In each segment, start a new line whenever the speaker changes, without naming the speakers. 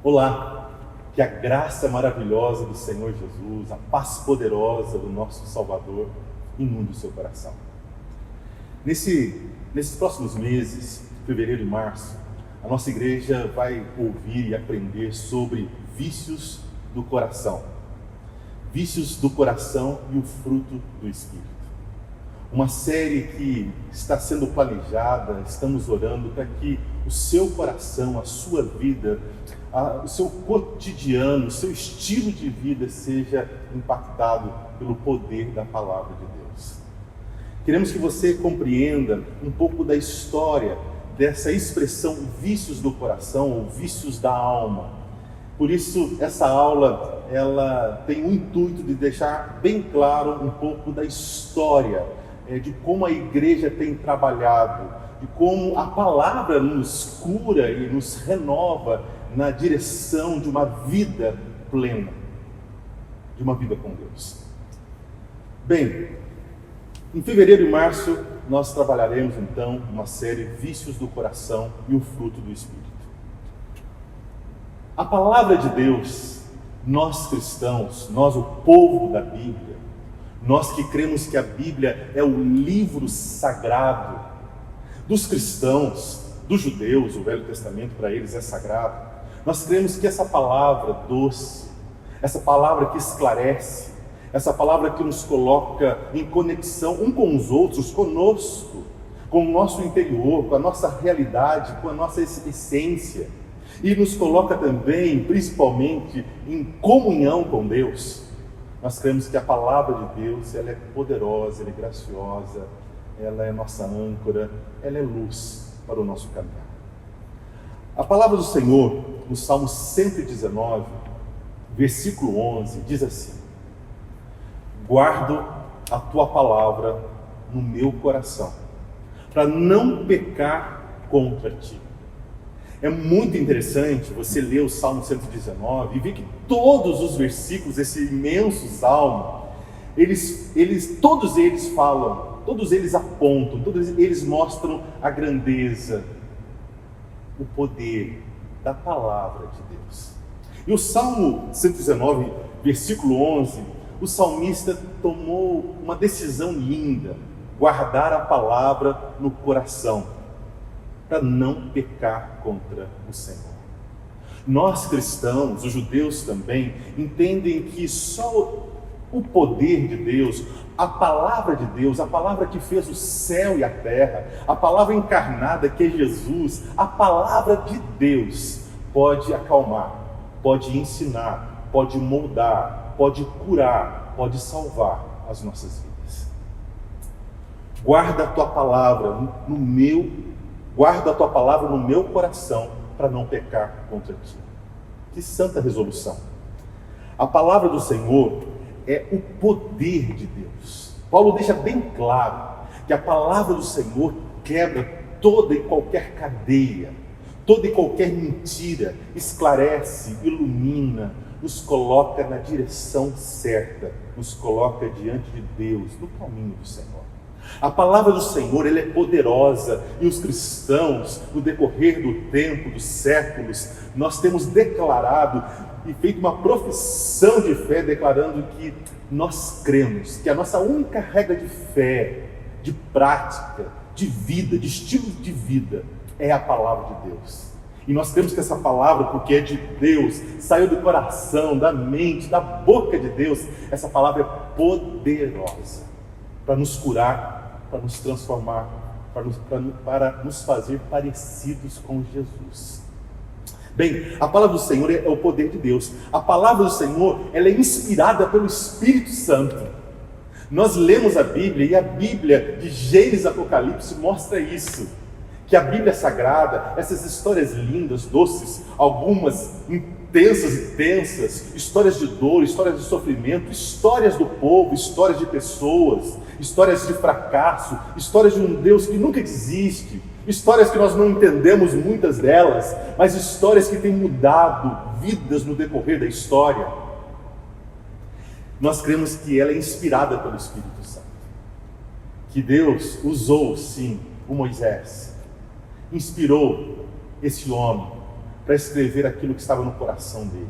Olá, que a graça maravilhosa do Senhor Jesus, a paz poderosa do nosso Salvador inunde o seu coração. Nesses próximos meses, fevereiro e março, a nossa igreja vai ouvir e aprender sobre vícios do coração. Vícios do coração e o fruto do Espírito. Uma série que está sendo planejada, estamos orando para que o seu coração, a sua vida, o seu cotidiano, o seu estilo de vida seja impactado pelo poder da palavra de Deus. Queremos que você compreenda um pouco da história dessa expressão vícios do coração ou vícios da alma. Por isso, essa aula ela tem o intuito de deixar bem claro um pouco da história, de como a igreja tem trabalhado, de como a palavra nos cura e nos renova na direção de uma vida plena, de uma vida com Deus. Bem, em fevereiro e março nós trabalharemos então uma série Vícios do Coração e o Fruto do Espírito. A palavra de Deus, nós cristãos, nós o povo da Bíblia, nós que cremos que a Bíblia é o livro sagrado dos cristãos, dos judeus, o Velho Testamento para eles é sagrado. Nós cremos que essa palavra doce, essa palavra que esclarece, essa palavra que nos coloca em conexão um com os outros, conosco, com o nosso interior, com a nossa realidade, com a nossa essência, e nos coloca também, principalmente, em comunhão com Deus. Nós cremos que a palavra de Deus, ela é poderosa, ela é graciosa, ela é nossa âncora, ela é luz para o nosso caminhar. A palavra do Senhor, no Salmo 119, versículo 11, diz assim: guardo a tua palavra no meu coração, para não pecar contra ti. É muito interessante você ler o Salmo 119 e ver que todos os versículos desse imenso salmo, todos eles falam, todos eles apontam, todos eles mostram a grandeza, o poder da palavra de Deus. E o Salmo 119, versículo 11, o salmista tomou uma decisão linda: guardar a palavra no coração, para não pecar contra o Senhor. Nós cristãos, os judeus também, entendem que só o poder de Deus, a palavra de Deus, a palavra que fez o céu e a terra, a palavra encarnada que é Jesus, a palavra de Deus pode acalmar, pode ensinar, pode moldar, pode curar, pode salvar as nossas vidas. Guarda a tua palavra no meu coração para não pecar contra ti. Que santa resolução! A palavra do Senhor é o poder de Deus. Paulo deixa bem claro que a palavra do Senhor quebra toda e qualquer cadeia, toda e qualquer mentira, esclarece, ilumina, nos coloca na direção certa, nos coloca diante de Deus, no caminho do Senhor. A palavra do Senhor, ela é poderosa, e os cristãos, no decorrer do tempo, dos séculos, nós temos declarado e feito uma profissão de fé, declarando que nós cremos, que a nossa única regra de fé, de prática, de vida, de estilo de vida, é a palavra de Deus. E nós cremos que essa palavra, porque é de Deus, saiu do coração, da mente, da boca de Deus, essa palavra é poderosa para nos curar, para nos transformar, para nos fazer parecidos com Jesus. Bem, a palavra do Senhor é o poder de Deus. A palavra do Senhor, ela é inspirada pelo Espírito Santo. Nós lemos a Bíblia, e a Bíblia de Gênesis e Apocalipse mostra isso. Que a Bíblia Sagrada, essas histórias lindas, doces, algumas intensas e tensas, histórias de dor, histórias de sofrimento, histórias do povo, histórias de pessoas, histórias de fracasso, histórias de um Deus que nunca desiste, histórias que nós não entendemos muitas delas, mas histórias que têm mudado vidas no decorrer da história. Nós cremos que ela é inspirada pelo Espírito Santo, que Deus usou sim o Moisés, inspirou esse homem para escrever aquilo que estava no coração dele.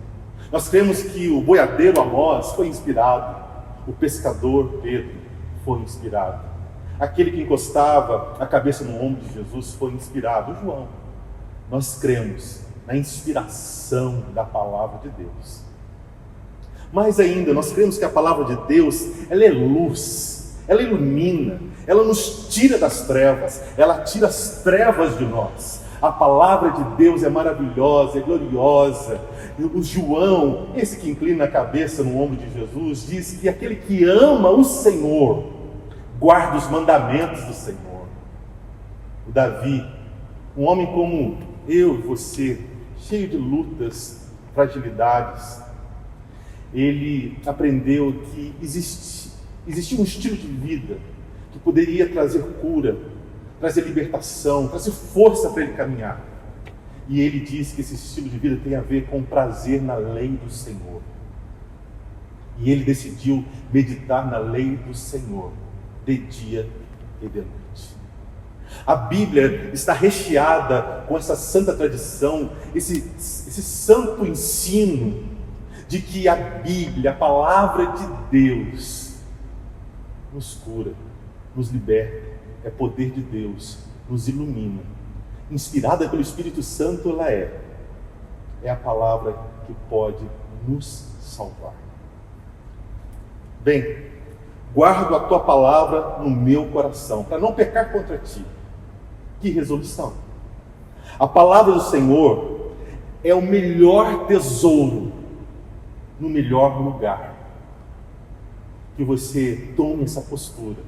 Nós cremos que o boiadeiro Amós foi inspirado, o pescador Pedro foi inspirado, aquele que encostava a cabeça no ombro de Jesus foi inspirado, o João. Nós cremos na inspiração da palavra de Deus. Mais ainda, nós cremos que a palavra de Deus, ela é luz, ela ilumina, ela nos tira das trevas, ela tira as trevas de nós. A palavra de Deus é maravilhosa, é gloriosa. O João, esse que inclina a cabeça no ombro de Jesus, diz que aquele que ama o Senhor, guarda os mandamentos do Senhor. O Davi, um homem como eu e você, cheio de lutas, fragilidades, ele aprendeu que existia um estilo de vida que poderia trazer cura, trazer libertação, trazer força para ele caminhar. E ele diz que esse estilo de vida tem a ver com prazer na lei do Senhor. E ele decidiu meditar na lei do Senhor, de dia e de noite. A Bíblia está recheada com essa santa tradição, esse santo ensino de que a Bíblia, a palavra de Deus, nos cura, nos liberta, é poder de Deus, nos ilumina. Inspirada pelo Espírito Santo, ela é a palavra que pode nos salvar. Bem, guardo a tua palavra no meu coração, para não pecar contra ti. Que resolução! A palavra do Senhor é o melhor tesouro, no melhor lugar. Que você tome essa postura.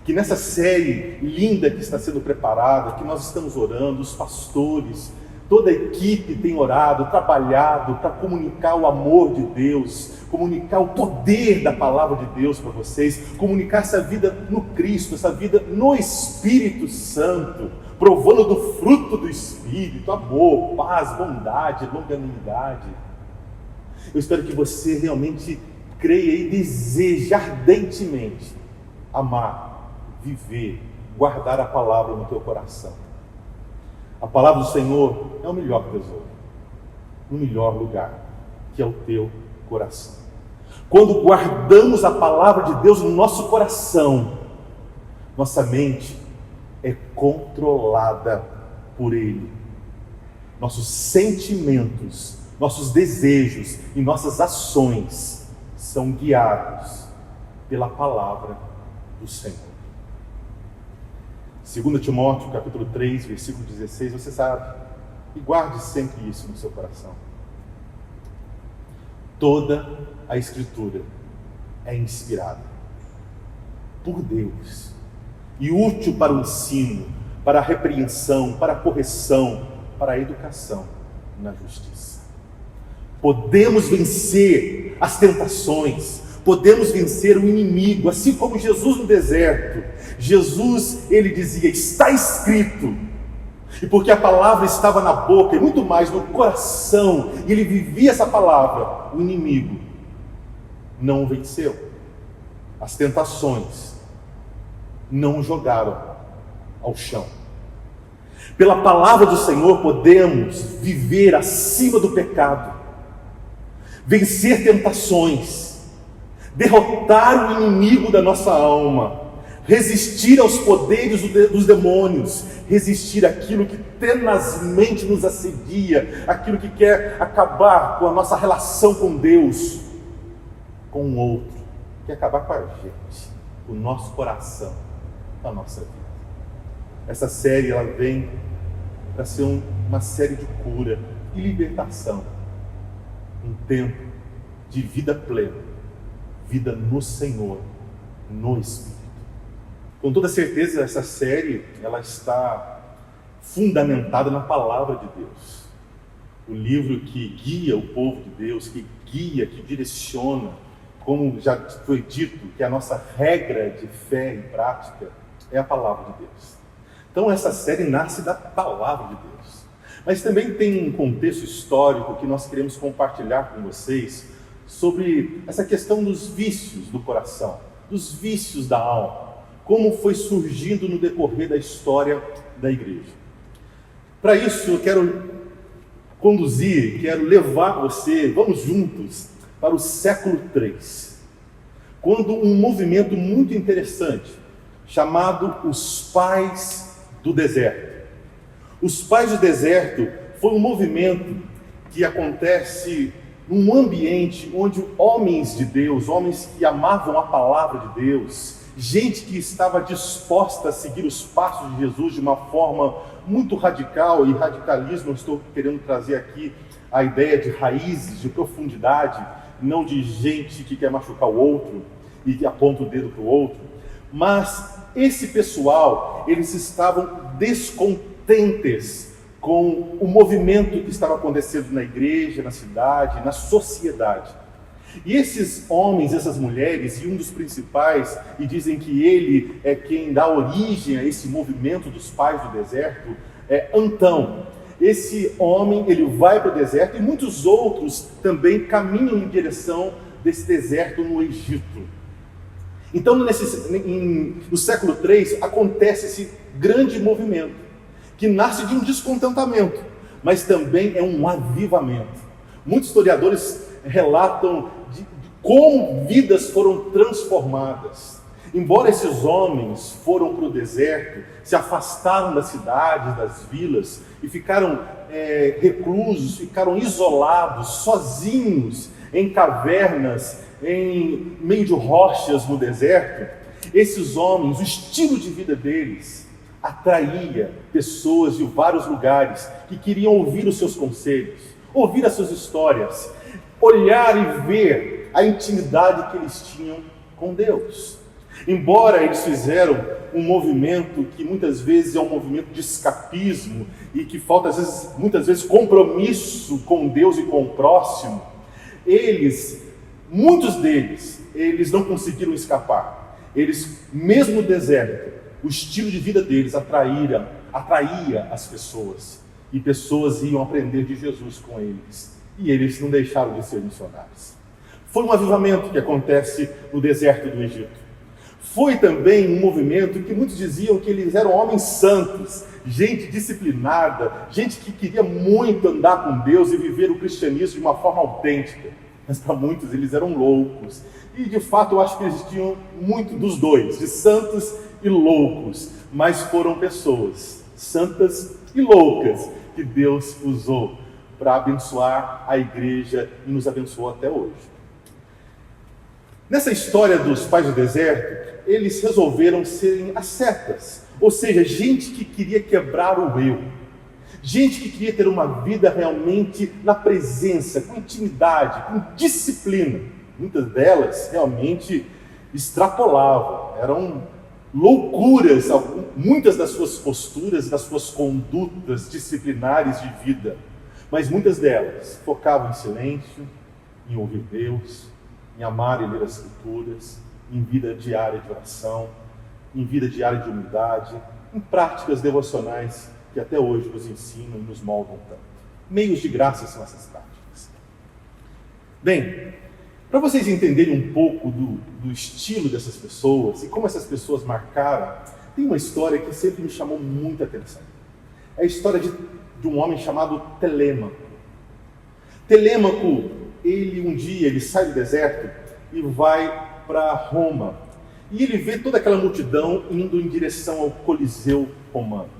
Que nessa série linda que está sendo preparada, que nós estamos orando, os pastores, toda a equipe tem orado, trabalhado para comunicar o amor de Deus, comunicar o poder da palavra de Deus para vocês, comunicar essa vida no Cristo, essa vida no Espírito Santo, provando do fruto do Espírito, amor, paz, bondade, longanimidade. Eu espero que você realmente creia e deseje ardentemente amar, viver, guardar a palavra no teu coração. A palavra do Senhor é o melhor tesouro, no melhor lugar, que é o teu coração. Quando guardamos a palavra de Deus no nosso coração, nossa mente é controlada por Ele. Nossos sentimentos, nossos desejos e nossas ações são guiados pela palavra do Senhor. 2 Timóteo, capítulo 3, versículo 16, você sabe, e guarde sempre isso no seu coração. Toda a Escritura é inspirada por Deus e útil para o ensino, para a repreensão, para a correção, para a educação na justiça. Podemos vencer as tentações, podemos vencer o inimigo, assim como Jesus no deserto. Jesus, ele dizia, está escrito. E porque a palavra estava na boca e muito mais no coração, e ele vivia essa palavra, o inimigo não o venceu. As tentações não o jogaram ao chão. Pela palavra do Senhor podemos viver acima do pecado, vencer tentações, derrotar o inimigo da nossa alma, resistir aos poderes dos demônios, resistir àquilo que tenazmente nos assedia, aquilo que quer acabar com a nossa relação com Deus, com o outro, quer acabar com a gente, o nosso coração, a nossa vida. Essa série, ela vem para ser uma série de cura e libertação, um tempo de vida plena, vida no Senhor, no Espírito. Com toda certeza, essa série, ela está fundamentada na palavra de Deus. O livro que guia o povo de Deus, que guia, que direciona, como já foi dito, que a nossa regra de fé e prática é a palavra de Deus. Então essa série nasce da palavra de Deus. Mas também tem um contexto histórico que nós queremos compartilhar com vocês sobre essa questão dos vícios do coração, dos vícios da alma. Como foi surgindo no decorrer da história da igreja. Para isso, eu quero conduzir, quero levar você, vamos juntos, para o século III, quando um movimento muito interessante, chamado os Pais do Deserto. Os Pais do Deserto foi um movimento que acontece num ambiente onde homens de Deus, homens que amavam a palavra de Deus, gente que estava disposta a seguir os passos de Jesus de uma forma muito radical, e radicalismo, eu estou querendo trazer aqui a ideia de raízes, de profundidade, não de gente que quer machucar o outro e que aponta o dedo para o outro, mas esse pessoal, eles estavam descontentes com o movimento que estava acontecendo na igreja, na cidade, na sociedade. E esses homens, essas mulheres, e um dos principais, e dizem que ele é quem dá origem a esse movimento dos Pais do Deserto, é Antão. Esse homem, ele vai para o deserto, e muitos outros também caminham em direção desse deserto no Egito. Então, no século III, acontece esse grande movimento, que nasce de um descontentamento, mas também é um avivamento. Muitos historiadores relatam de como vidas foram transformadas. Embora esses homens foram para o deserto, se afastaram das cidades, das vilas, e ficaram reclusos, ficaram isolados, sozinhos, em cavernas, em meio de rochas no deserto, esses homens, o estilo de vida deles, atraía pessoas de vários lugares que queriam ouvir os seus conselhos, ouvir as suas histórias, olhar e ver a intimidade que eles tinham com Deus. Embora eles fizeram um movimento que muitas vezes é um movimento de escapismo e que falta muitas vezes compromisso com Deus e com o próximo, muitos deles, eles não conseguiram escapar. Eles, mesmo no deserto, o estilo de vida deles atraía as pessoas, e pessoas iam aprender de Jesus com eles, e eles não deixaram de ser missionários. Foi um avivamento que acontece no deserto do Egito. Foi também um movimento que muitos diziam que eles eram homens santos, gente disciplinada, gente que queria muito andar com Deus e viver o cristianismo de uma forma autêntica. Mas para muitos eles eram loucos. E de fato eu acho que eles tinham muito dos dois, de santos e loucos. Mas foram pessoas santas e loucas que Deus usou para abençoar a igreja e nos abençoou até hoje. Nessa história dos Pais do Deserto, eles resolveram serem ascetas, ou seja, gente que queria quebrar o eu, gente que queria ter uma vida realmente na presença, com intimidade, com disciplina. Muitas delas realmente extrapolavam, eram loucuras, muitas das suas posturas, das suas condutas disciplinares de vida, mas muitas delas focavam em silêncio, em ouvir Deus, em amar e ler as Escrituras, em vida diária de oração, em vida diária de humildade, em práticas devocionais que até hoje nos ensinam e nos moldam tanto. Meios de graça são essas práticas. Bem, para vocês entenderem um pouco do estilo dessas pessoas e como essas pessoas marcaram, tem uma história que sempre me chamou muita atenção. É a história de um homem chamado Telêmaco. Telêmaco, um dia ele sai do deserto e vai para Roma. E ele vê toda aquela multidão indo em direção ao Coliseu romano.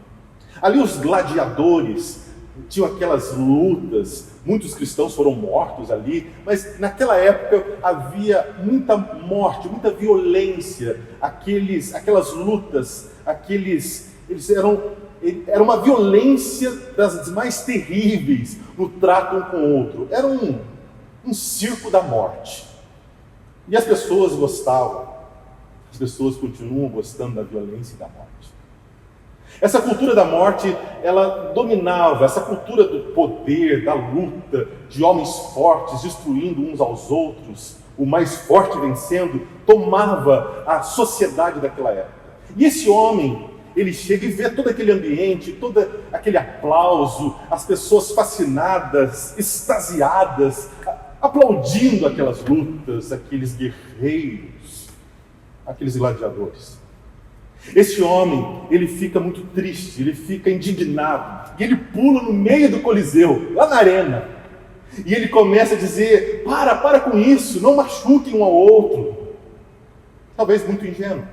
Ali os gladiadores tinham aquelas lutas, muitos cristãos foram mortos ali, mas naquela época havia muita morte, muita violência, aquelas lutas, era uma violência das mais terríveis no trato um com o outro. Era um circo da morte. E as pessoas gostavam, as pessoas continuam gostando da violência e da morte. Essa cultura da morte, ela dominava, essa cultura do poder, da luta, de homens fortes destruindo uns aos outros, o mais forte vencendo, tomava a sociedade daquela época. E esse homem, ele chega e vê todo aquele ambiente, todo aquele aplauso, as pessoas fascinadas, extasiadas, aplaudindo aquelas lutas, aqueles guerreiros, aqueles gladiadores. Esse homem, ele fica muito triste, ele fica indignado, e ele pula no meio do Coliseu, lá na arena, e ele começa a dizer: para com isso, não machuquem um ao outro. Talvez muito ingênuo,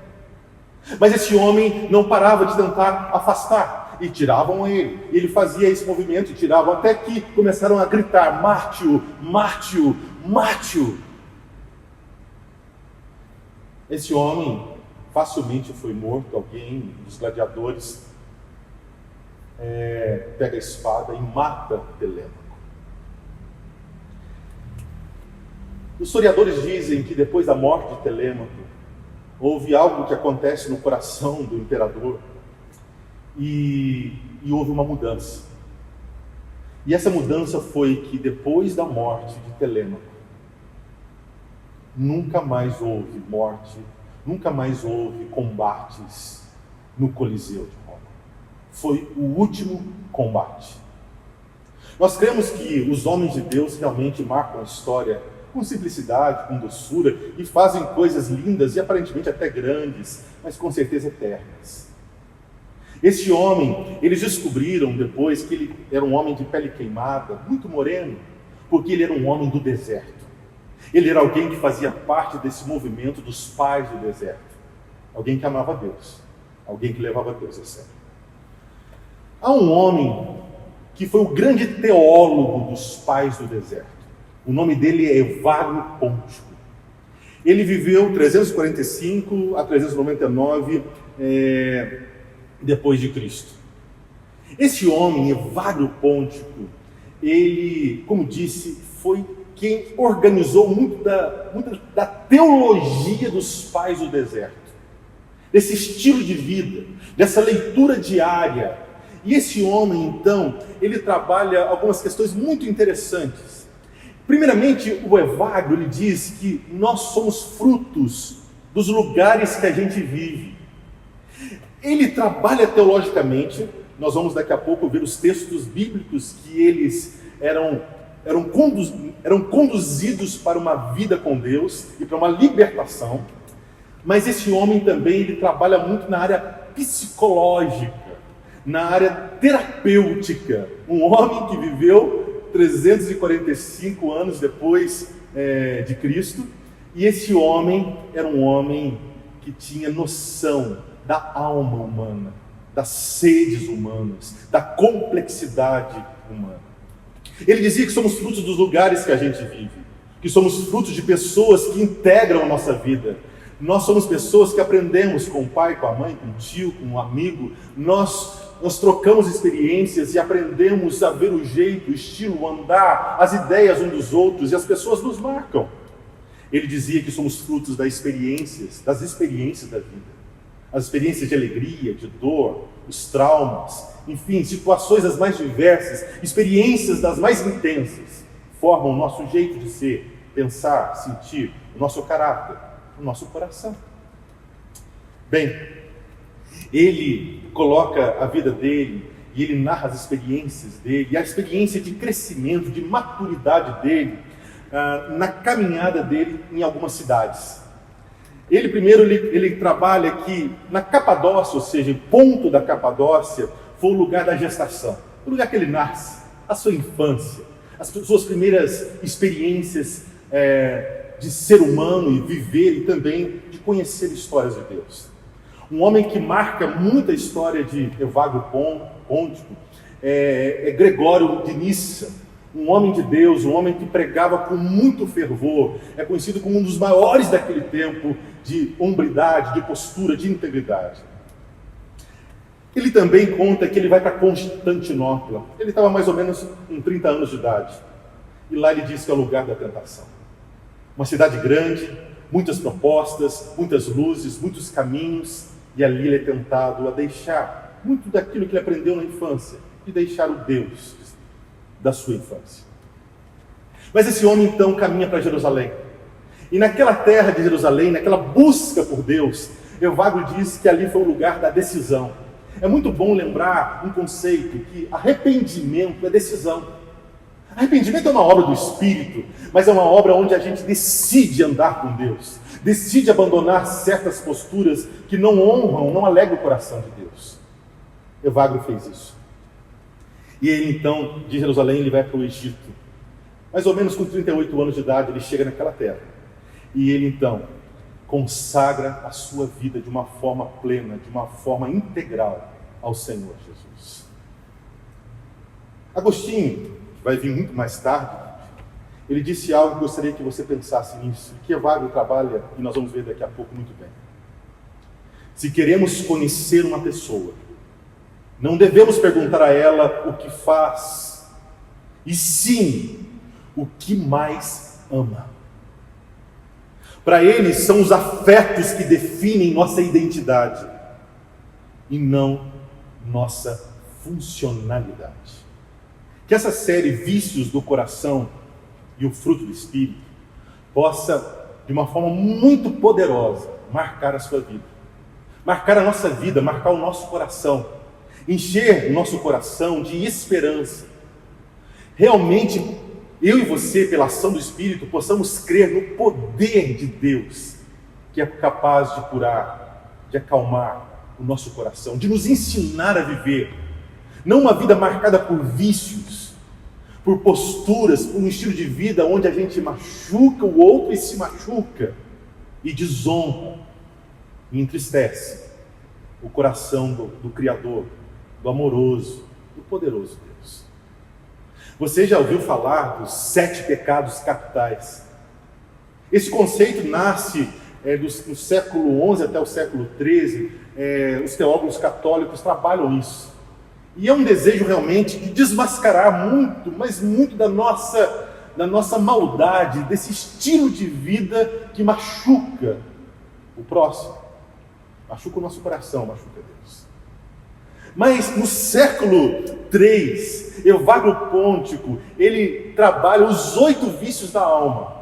mas esse homem não parava de tentar afastar, e tiravam ele fazia esse movimento, e tiravam, até que começaram a gritar: mate-o, mate-o, mate-o. Esse homem facilmente foi morto. Alguém dos gladiadores pega a espada e mata Telêmaco. Os historiadores dizem que depois da morte de Telêmaco, houve algo que acontece no coração do imperador e houve uma mudança. E essa mudança foi que depois da morte de Telêmaco, nunca mais houve morte, nunca mais houve combates no Coliseu de Roma. Foi o último combate. Nós cremos que os homens de Deus realmente marcam a história com simplicidade, com doçura, e fazem coisas lindas e aparentemente até grandes, mas com certeza eternas. Esse homem, eles descobriram depois que ele era um homem de pele queimada, muito moreno, porque ele era um homem do deserto. Ele era alguém que fazia parte desse movimento dos pais do deserto. Alguém que amava Deus. Alguém que levava Deus a sério. Há um homem que foi o grande teólogo dos pais do deserto. O nome dele é Evagrio Pôntico. Ele viveu 345 a 399 depois de Cristo. Esse homem, Evagrio Pôntico, ele, como disse, foi quem organizou muito da teologia dos pais do deserto, desse estilo de vida, dessa leitura diária. E esse homem, então, ele trabalha algumas questões muito interessantes. Primeiramente, o Evagrio, ele diz que nós somos frutos dos lugares que a gente vive. Ele trabalha teologicamente. Nós vamos daqui a pouco ver os textos bíblicos que eles eram conduzidos para uma vida com Deus e para uma libertação. Mas esse homem também, ele trabalha muito na área psicológica, na área terapêutica. Um homem que viveu 345 anos depois de Cristo, e esse homem era um homem que tinha noção da alma humana, das sedes humanas, da complexidade humana. Ele dizia que somos frutos dos lugares que a gente vive, que somos frutos de pessoas que integram a nossa vida. Nós somos pessoas que aprendemos com o pai, com a mãe, com o tio, com um amigo. Nós trocamos experiências e aprendemos a ver o jeito, o estilo, o andar, as ideias uns dos outros, e as pessoas nos marcam. Ele dizia que somos frutos das experiências da vida. As experiências de alegria, de dor, os traumas, enfim, situações das mais diversas, experiências das mais intensas, formam o nosso jeito de ser, pensar, sentir, o nosso caráter, o nosso coração. Bem, ele coloca a vida dele e ele narra as experiências dele, e a experiência de crescimento, de maturidade dele, na caminhada dele em algumas cidades. Ele primeiro ele trabalha aqui na Capadócia, ou seja, em ponto da Capadócia, foi o lugar da gestação, o lugar que ele nasce, a sua infância, as suas primeiras experiências de ser humano e viver, e também de conhecer histórias de Deus. Um homem que marca muita história de Evagrio Pôntico é Gregório de Nissa, um homem de Deus, um homem que pregava com muito fervor, é conhecido como um dos maiores daquele tempo de hombridade, de postura, de integridade. Ele também conta que ele vai para Constantinopla. Ele estava mais ou menos com 30 anos de idade. E lá ele diz que é o lugar da tentação. Uma cidade grande, muitas propostas, muitas luzes, muitos caminhos. E ali ele é tentado a deixar muito daquilo que ele aprendeu na infância, e deixar o Deus da sua infância. Mas esse homem então caminha para Jerusalém. E naquela terra de Jerusalém, naquela busca por Deus, Evagrio diz que ali foi o lugar da decisão. É muito bom lembrar um conceito, que arrependimento é decisão. Arrependimento é uma obra do Espírito, mas é uma obra onde a gente decide andar com Deus, decide abandonar certas posturas que não honram, não alegram o coração de Deus. Evagrio fez isso. E ele então, de Jerusalém, ele vai para o Egito. Mais ou menos com 38 anos de idade, ele chega naquela terra. E ele então consagra a sua vida de uma forma plena, de uma forma integral ao Senhor Jesus. Agostinho, que vai vir muito mais tarde, ele disse algo que eu gostaria que você pensasse nisso, que Evagrio trabalha, e nós vamos ver daqui a pouco muito bem. Se queremos conhecer uma pessoa, não devemos perguntar a ela o que faz, e sim, o que mais ama. Para ele, são os afetos que definem nossa identidade, e não nossa funcionalidade. Que essa série Vícios do Coração e o Fruto do Espírito possa, de uma forma muito poderosa, marcar a sua vida, marcar a nossa vida, marcar o nosso coração, encher o nosso coração de esperança. Realmente, eu e você, pela ação do Espírito, possamos crer no poder de Deus, que é capaz de curar, de acalmar o nosso coração, de nos ensinar a viver, não uma vida marcada por vícios, por posturas, por um estilo de vida onde a gente machuca o outro e se machuca, e desonra, e entristece o coração do Criador, do amoroso, do poderoso Deus. Você já ouviu falar dos 7 pecados capitais? Esse conceito nasce do século XI até o século XIII. Os teólogos católicos trabalham isso. E é um desejo realmente de desmascarar muito, mas muito da nossa maldade, desse estilo de vida que machuca o próximo, machuca o nosso coração, machuca Deus. Mas no século III, Evagrio Pontico, ele trabalha os 8 vícios da alma.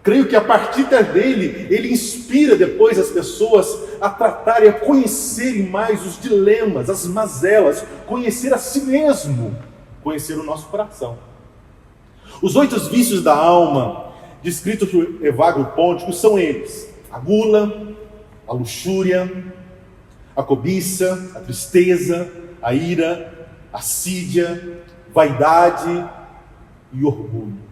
Creio que a partir dele, ele inspira depois as pessoas a tratarem, a conhecerem mais os dilemas, as mazelas, conhecer a si mesmo, conhecer o nosso coração. Os 8 vícios da alma, descritos por Evagrio Pontico, são eles: a gula, a luxúria, a cobiça, a tristeza, a ira, a assídia, vaidade e orgulho.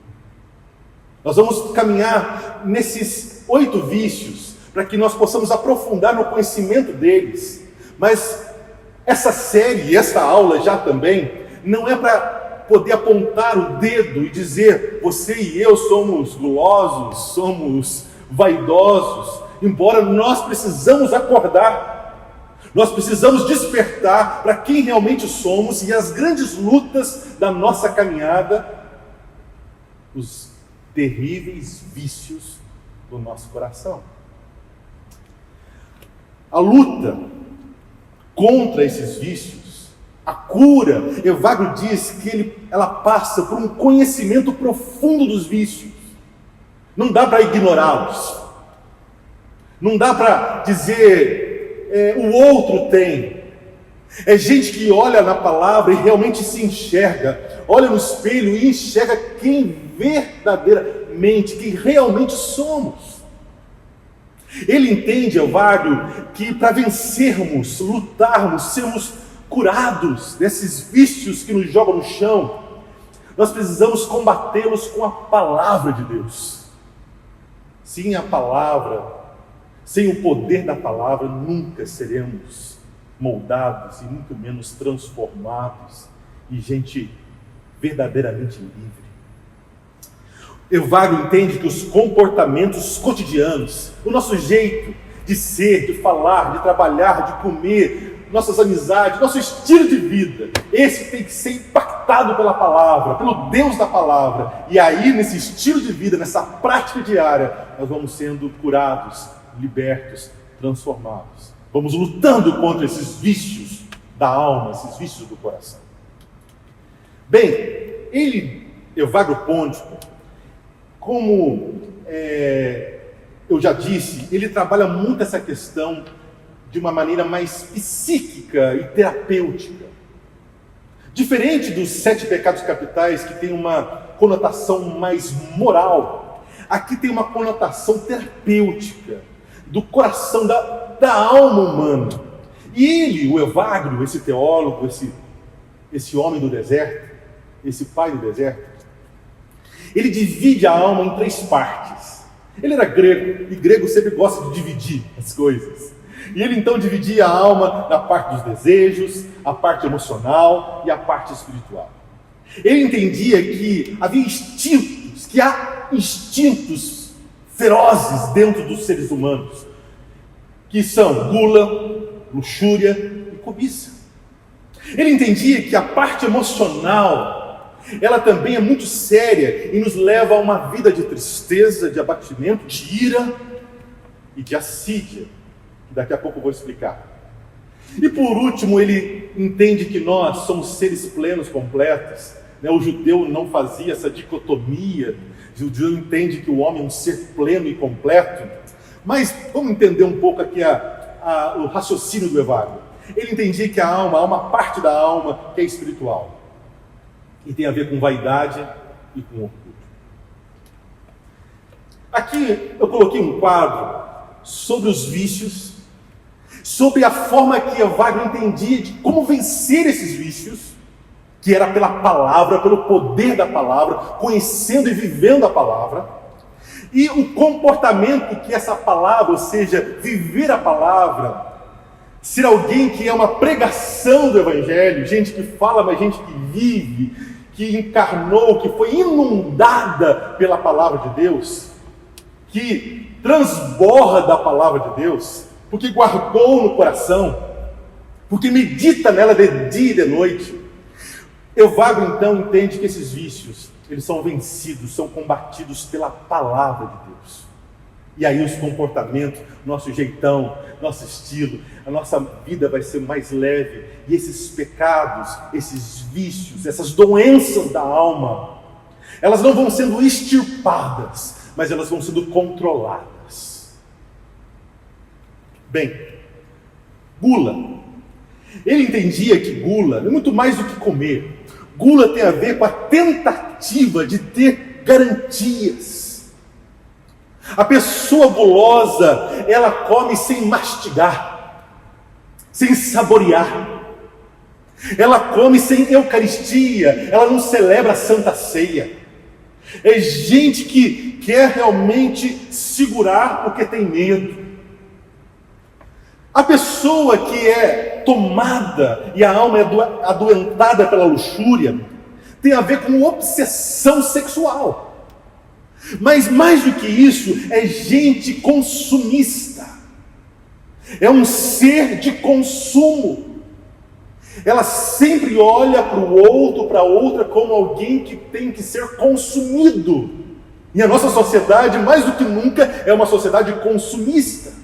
Nós vamos caminhar nesses 8 vícios para que nós possamos aprofundar no conhecimento deles. Mas essa série, essa aula já também, não é para poder apontar o dedo e dizer: você e eu somos gulosos, somos vaidosos, embora nós precisamos acordar. Nós precisamos despertar para quem realmente somos e as grandes lutas da nossa caminhada, os terríveis vícios do nosso coração. A luta contra esses vícios, a cura, Evagrio diz que ela passa por um conhecimento profundo dos vícios. Não dá para ignorá-los. Não dá para dizer o outro tem. É gente que olha na palavra e realmente se enxerga, olha no espelho e enxerga quem verdadeiramente, quem realmente somos. Ele entende, Evagrio, que para vencermos, lutarmos, sermos curados desses vícios que nos jogam no chão, nós precisamos combatê-los com a palavra de Deus. Sem a palavra, sem o poder da palavra, nunca seremos moldados e muito menos transformados e gente verdadeiramente livre. Evagrio entende que os comportamentos cotidianos, o nosso jeito de ser, de falar, de trabalhar, de comer, nossas amizades, nosso estilo de vida, esse tem que ser impactado pela palavra, pelo Deus da palavra. E aí, nesse estilo de vida, nessa prática diária, nós vamos sendo curados, libertos, transformados. Vamos lutando contra esses vícios da alma, esses vícios do coração. Bem, Evagrio Pontico, como eu já disse, ele trabalha muito essa questão de uma maneira mais psíquica e terapêutica. Diferente dos 7 pecados capitais, que tem uma conotação mais moral, aqui tem uma conotação terapêutica, do coração, da alma humana. E ele, o Evagrio, esse teólogo, esse homem do deserto, esse pai do deserto, ele divide a alma em 3 partes. Ele era grego, e grego sempre gosta de dividir as coisas. E ele então dividia a alma na parte dos desejos, a parte emocional e a parte espiritual. Ele entendia que havia instintos, que há instintos ferozes dentro dos seres humanos, que são gula, luxúria e cobiça. Ele entendia que a parte emocional, ela também é muito séria e nos leva a uma vida de tristeza, de abatimento, de ira e de assídia. Daqui a pouco eu vou explicar. E por último, ele entende que nós somos seres plenos, completos. O judeu não fazia essa dicotomia. O judeu entende que o homem é um ser pleno e completo. Mas vamos entender um pouco aqui o raciocínio do Evagrio. Ele entendia que há uma parte da alma que é espiritual. E tem a ver com vaidade e com orgulho. Aqui eu coloquei um quadro sobre os vícios, sobre a forma que Evagrio entendia de como vencer esses vícios, que era pela palavra, pelo poder da palavra, conhecendo e vivendo a palavra, e o comportamento que essa palavra, ou seja, viver a palavra, ser alguém que é uma pregação do Evangelho, gente que fala, mas gente que vive, que encarnou, que foi inundada pela palavra de Deus, que transborda a palavra de Deus, porque guardou no coração, porque medita nela de dia e de noite. Evagrio então entende que esses vícios, eles são vencidos, são combatidos pela palavra de Deus. E aí os comportamentos, nosso jeitão, nosso estilo, a nossa vida vai ser mais leve. E esses pecados, esses vícios, essas doenças da alma, elas não vão sendo extirpadas, mas elas vão sendo controladas. Bem, gula. Ele entendia que gula é muito mais do que comer. Gula tem a ver com a tentativa de ter garantias. A pessoa gulosa, ela come sem mastigar, sem saborear. Ela come sem Eucaristia, ela não celebra a Santa Ceia. É gente que quer realmente segurar porque tem medo. A pessoa que é tomada e a alma é adoentada pela luxúria tem a ver com obsessão sexual. Mas mais do que isso, é gente consumista. É um ser de consumo. Ela sempre olha para o outro, para a outra, como alguém que tem que ser consumido. E a nossa sociedade, mais do que nunca, é uma sociedade consumista.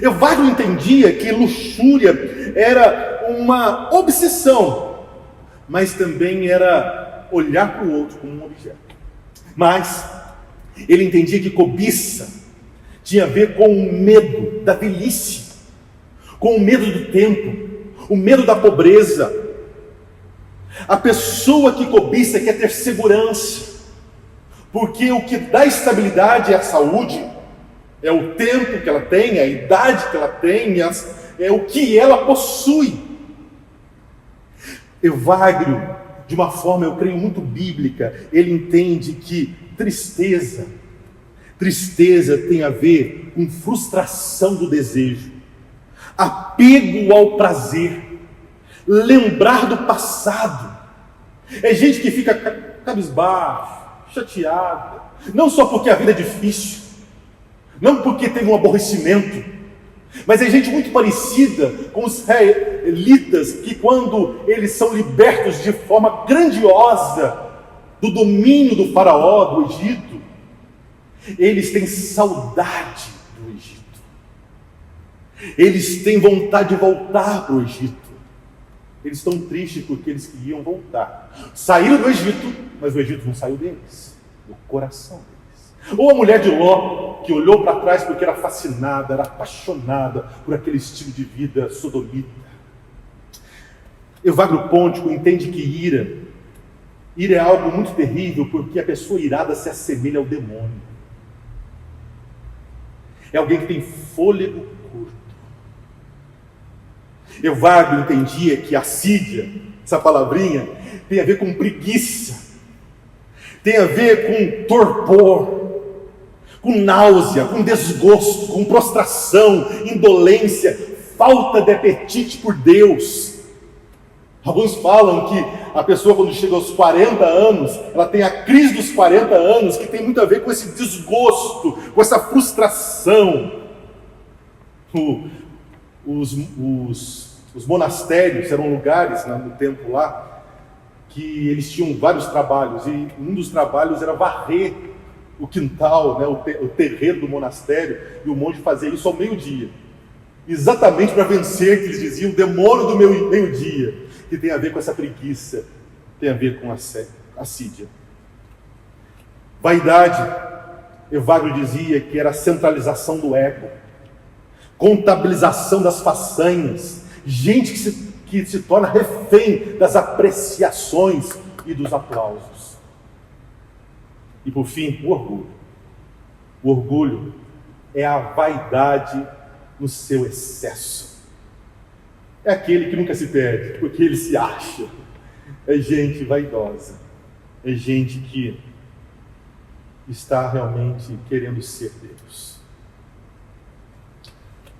Evagrio entendia que luxúria era uma obsessão, mas também era olhar para o outro como um objeto. Mas ele entendia que cobiça tinha a ver com o medo da velhice, com o medo do tempo, o medo da pobreza. A pessoa que cobiça quer ter segurança, porque o que dá estabilidade é a saúde, é o tempo que ela tem, a idade que ela tem, é o que ela possui. Evagrio, de uma forma, eu creio, muito bíblica, ele entende que tristeza tem a ver com frustração do desejo, apego ao prazer, lembrar do passado. É gente que fica cabisbaixo, chateada, não só porque a vida é difícil, não porque teve um aborrecimento, mas é gente muito parecida com os israelitas, que quando eles são libertos de forma grandiosa do domínio do faraó do Egito, eles têm saudade do Egito, eles têm vontade de voltar para o Egito. Eles estão tristes porque eles queriam voltar, saíram do Egito, mas o Egito não saiu deles, do coração deles. Ou a mulher de Ló, que olhou para trás porque era fascinada, era apaixonada por aquele estilo de vida sodomita. Evagrio Pontico entende que ira é algo muito terrível, porque a pessoa irada se assemelha ao demônio. É alguém que tem fôlego curto. Evagrio entendia que assídia, essa palavrinha, tem a ver com preguiça, tem a ver com torpor, com náusea, com desgosto, com prostração, indolência, falta de apetite por Deus. Alguns falam que a pessoa, quando chega aos 40 anos, ela tem a crise dos 40 anos, que tem muito a ver com esse desgosto, com essa frustração. Os monastérios eram lugares no tempo lá, que eles tinham vários trabalhos, e um dos trabalhos era varrer o quintal, né, o terreiro do monastério, e o monge fazia isso ao meio-dia, exatamente para vencer, que eles diziam, o demônio do meio-dia, que tem a ver com essa preguiça, tem a ver com a assídia. Vaidade, Evagrio dizia que era a centralização do ego, contabilização das façanhas, gente que se torna refém das apreciações e dos aplausos. E por fim, o orgulho. O orgulho é a vaidade no seu excesso. É aquele que nunca se perde, porque ele se acha. É gente vaidosa. É gente que está realmente querendo ser Deus.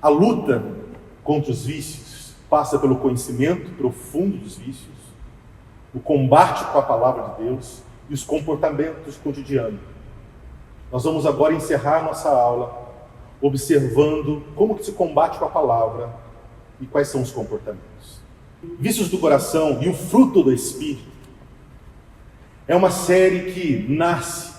A luta contra os vícios passa pelo conhecimento profundo dos vícios, o combate com a palavra de Deus e os comportamentos cotidianos. Nós vamos agora encerrar nossa aula observando como que se combate com a palavra e quais são os comportamentos. Vícios do coração e o fruto do Espírito é uma série que nasce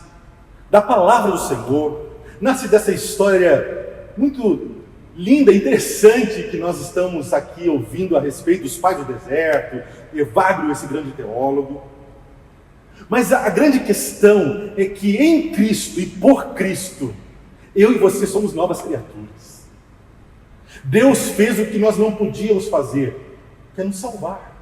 da palavra do Senhor, nasce dessa história muito linda, interessante, que nós estamos aqui ouvindo a respeito dos pais do deserto, Evagrio, esse grande teólogo. Mas a grande questão é que em Cristo e por Cristo, eu e você somos novas criaturas. Deus fez o que nós não podíamos fazer, que é nos salvar.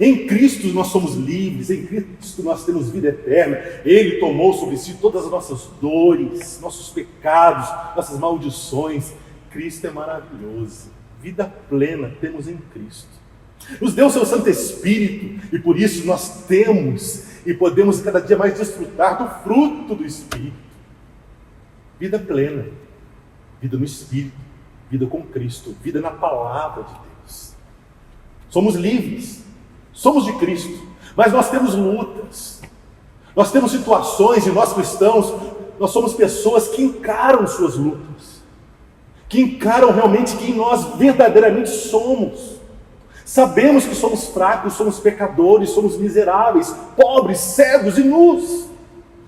Em Cristo nós somos livres, em Cristo nós temos vida eterna. Ele tomou sobre si todas as nossas dores, nossos pecados, nossas maldições. Cristo é maravilhoso. Vida plena temos em Cristo. Nos deu o seu Santo Espírito e por isso nós temos e podemos cada dia mais desfrutar do fruto do Espírito. Vida plena, vida no Espírito, vida com Cristo, vida na palavra de Deus. Somos livres, somos de Cristo, mas nós temos lutas, nós temos situações e nós cristãos, nós somos pessoas que encaram suas lutas, que encaram realmente quem nós verdadeiramente somos. Sabemos que somos fracos, somos pecadores, somos miseráveis, pobres, cegos e nus.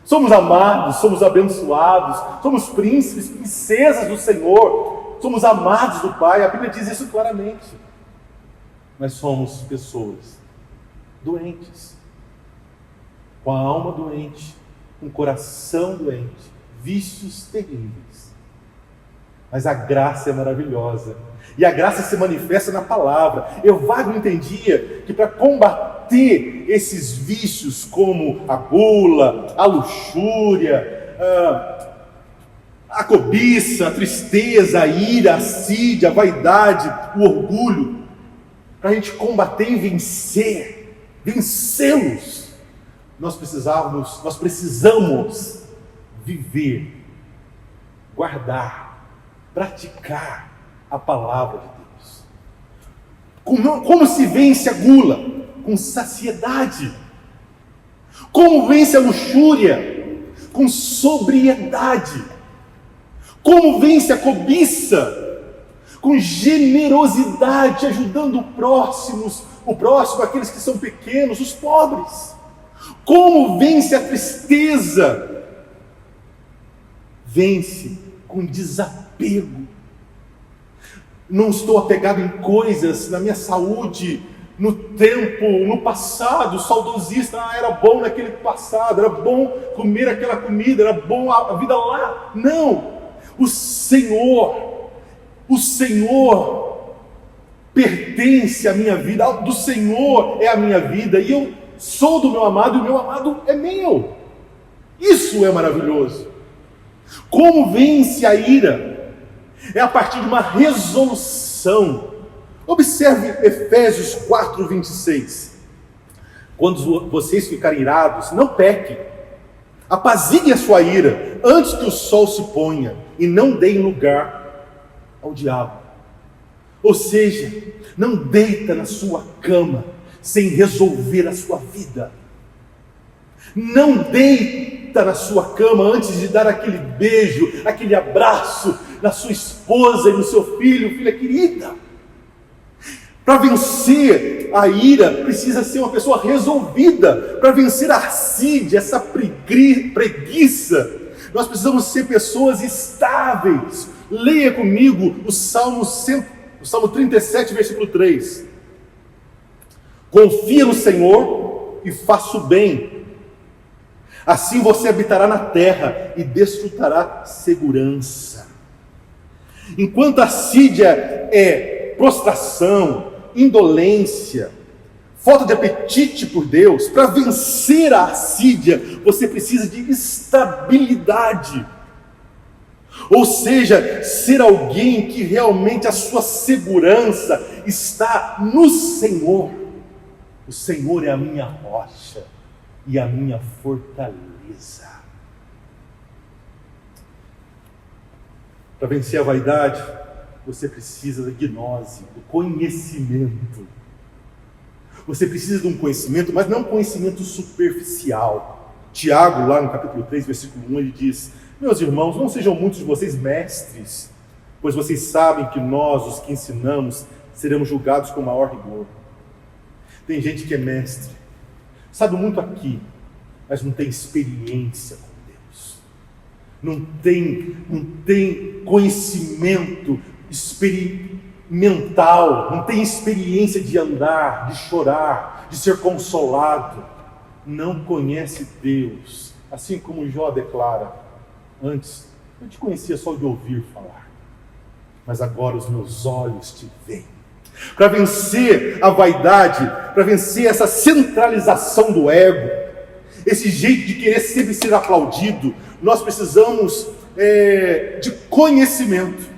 Somos amados, somos abençoados, somos príncipes, princesas do Senhor, somos amados do Pai. A Bíblia diz isso claramente. Mas somos pessoas doentes, com a alma doente, com o coração doente, vícios terríveis. Mas a graça é maravilhosa. E a graça se manifesta na palavra. Evagrio entendia que para combater esses vícios como a gula, a luxúria, a cobiça, a tristeza, a ira, a assídia, a vaidade, o orgulho, para a gente combater e vencê-los, nós precisamos viver, guardar, praticar a palavra de Deus. Como se vence a gula? Com saciedade. Como vence a luxúria? Com sobriedade. Como vence a cobiça? Com generosidade, ajudando o próximo, aqueles que são pequenos, os pobres. Como vence a tristeza? Vence com desapego. Não estou apegado em coisas, na minha saúde, no tempo, no passado, saudosista. Era bom naquele passado, era bom comer aquela comida, era bom a vida lá. Não, o Senhor pertence à minha vida, do Senhor é a minha vida, e eu sou do meu amado, e o meu amado é meu. Isso é maravilhoso. Como vence a ira? É a partir de uma resolução. Observe Efésios 4, 26. Quando vocês ficarem irados, não pequem. Apazigue a sua ira antes que o sol se ponha, e não deem lugar ao diabo. Ou seja, não deita na sua cama sem resolver a sua vida. Não deita na sua cama antes de dar aquele beijo, aquele abraço na sua esposa e no seu filho, filha querida. Para vencer a ira, precisa ser uma pessoa resolvida. Para vencer a assídia, essa preguiça, nós precisamos ser pessoas estáveis. Leia comigo o Salmo 37, versículo 3. Confia no Senhor e faça o bem. Assim você habitará na terra e desfrutará segurança. Enquanto a assídia é prostração, indolência, falta de apetite por Deus, para vencer a assídia, você precisa de estabilidade. Ou seja, ser alguém que realmente a sua segurança está no Senhor. O Senhor é a minha rocha e a minha fortaleza. Para vencer a vaidade, você precisa da gnose, do conhecimento. Você precisa de um conhecimento, mas não um conhecimento superficial. Tiago, lá no capítulo 3, versículo 1, ele diz: meus irmãos, não sejam muitos de vocês mestres, pois vocês sabem que nós, os que ensinamos, seremos julgados com maior rigor. Tem gente que é mestre, sabe muito aqui, mas não tem experiência com Deus. Não tem conhecimento experimental, não tem experiência de andar, de chorar, de ser consolado. Não conhece Deus, assim como Jó declara: antes eu te conhecia só de ouvir falar, mas agora os meus olhos te veem. Para vencer a vaidade, para vencer essa centralização do ego, esse jeito de querer sempre ser aplaudido, nós precisamos de conhecimento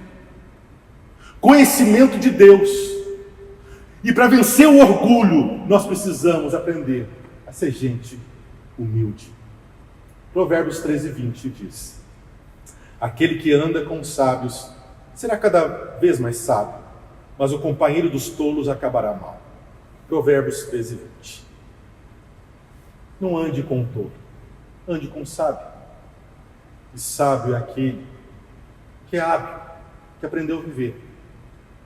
de Deus. E para vencer o orgulho, nós precisamos aprender a ser gente humilde. Provérbios 13, 20 diz: aquele que anda com os sábios será cada vez mais sábio, mas o companheiro dos tolos acabará mal. Provérbios 13, 20. Não ande com o tolo, ande com o sábio. E sábio é aquele que é hábil, que aprendeu a viver.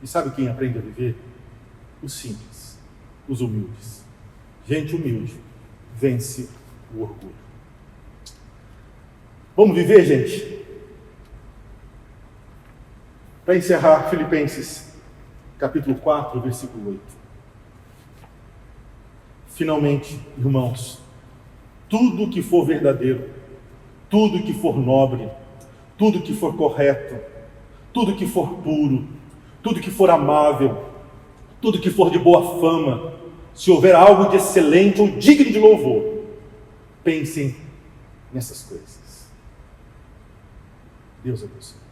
E sabe quem aprende a viver? Os simples, os humildes. Gente humilde vence o orgulho. Vamos viver, gente? Para encerrar, Filipenses, capítulo 4, versículo 8. Finalmente, irmãos, tudo que for verdadeiro, tudo que for nobre, tudo que for correto, tudo que for puro, tudo que for amável, tudo que for de boa fama, se houver algo de excelente ou digno de louvor, pensem nessas coisas. Deus abençoe.